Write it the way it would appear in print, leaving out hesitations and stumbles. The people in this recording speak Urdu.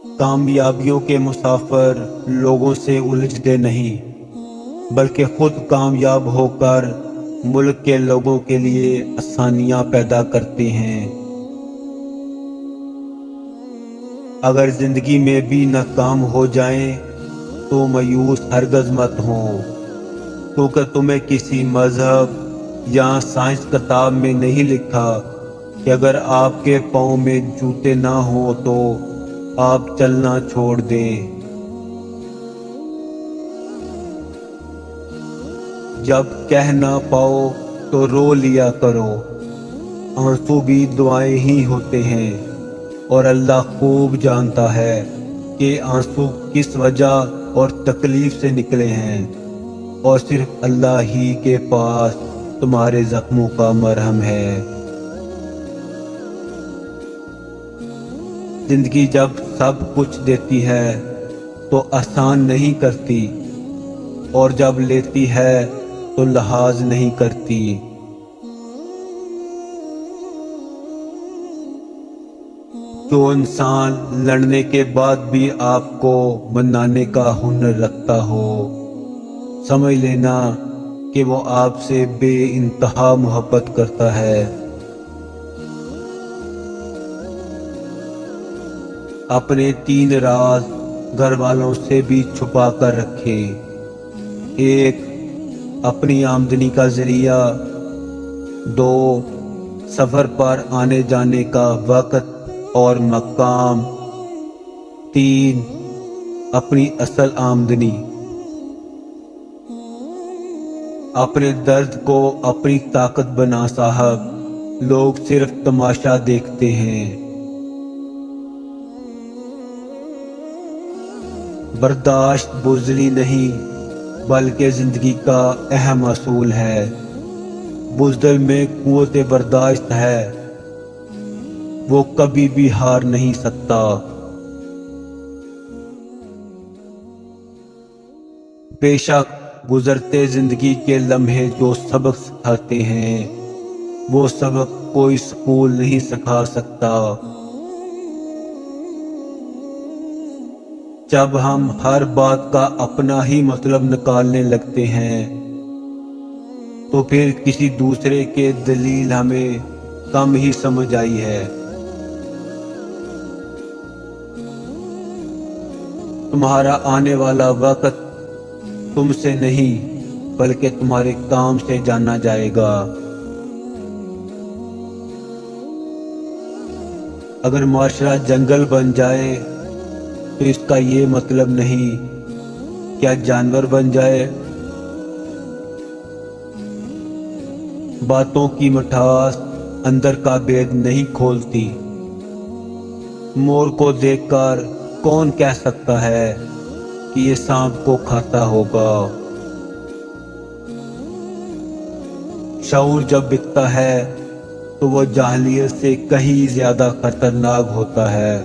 کامیابیوں کے مسافر لوگوں سے الجھتے نہیں، بلکہ خود کامیاب ہو کر ملک کے لوگوں کے لیے آسانیاں پیدا کرتے ہیں۔ اگر زندگی میں بھی ناکام ہو جائیں تو مایوس ہرگز مت ہوں، کیونکہ تمہیں کسی مذہب یا سائنس کتاب میں نہیں لکھا کہ اگر آپ کے پاؤں میں جوتے نہ ہوں تو آپ چلنا چھوڑ دیں۔ جب کہہ نہ پاؤ تو رو لیا کرو، آنسو بھی دعائیں ہی ہوتے ہیں، اور اللہ خوب جانتا ہے کہ آنسو کس وجہ اور تکلیف سے نکلے ہیں، اور صرف اللہ ہی کے پاس تمہارے زخموں کا مرہم ہے۔ زندگی جب سب کچھ دیتی ہے تو آسان نہیں کرتی، اور جب لیتی ہے تو لحاظ نہیں کرتی۔ جو انسان لڑنے کے بعد بھی آپ کو منانے کا ہنر رکھتا ہو، سمجھ لینا کہ وہ آپ سے بے انتہا محبت کرتا ہے۔ اپنے 3 راز گھر والوں سے بھی چھپا کر رکھے۔ 1 اپنی آمدنی کا ذریعہ، 2 سفر پر آنے جانے کا وقت اور مقام، 3 اپنی اصل آمدنی۔ اپنے درد کو اپنی طاقت بنا صاحب، لوگ صرف تماشا دیکھتے ہیں۔ برداشت بزدلی نہیں بلکہ زندگی کا اہم اصول ہے۔ بزدل میں قوت برداشت ہے، وہ کبھی بھی ہار نہیں سکتا۔ بے شک گزرتے زندگی کے لمحے جو سبق سکھاتے ہیں، وہ سبق کوئی سکول نہیں سکھا سکتا۔ جب ہم ہر بات کا اپنا ہی مطلب نکالنے لگتے ہیں تو پھر کسی دوسرے کے دلیل ہمیں کم ہی سمجھ آئی ہے۔ تمہارا آنے والا وقت تم سے نہیں بلکہ تمہارے کام سے جانا جائے گا۔ اگر معاشرہ جنگل بن جائے تو اس کا یہ مطلب نہیں کیا جانور بن جائے۔ باتوں کی مٹھاس اندر کا بید نہیں کھولتی۔ مور کو دیکھ کر کون کہہ سکتا ہے کہ یہ سانپ کو کھاتا ہوگا۔ شعور جب بکتا ہے تو وہ جاہلیت سے کہیں زیادہ خطرناک ہوتا ہے۔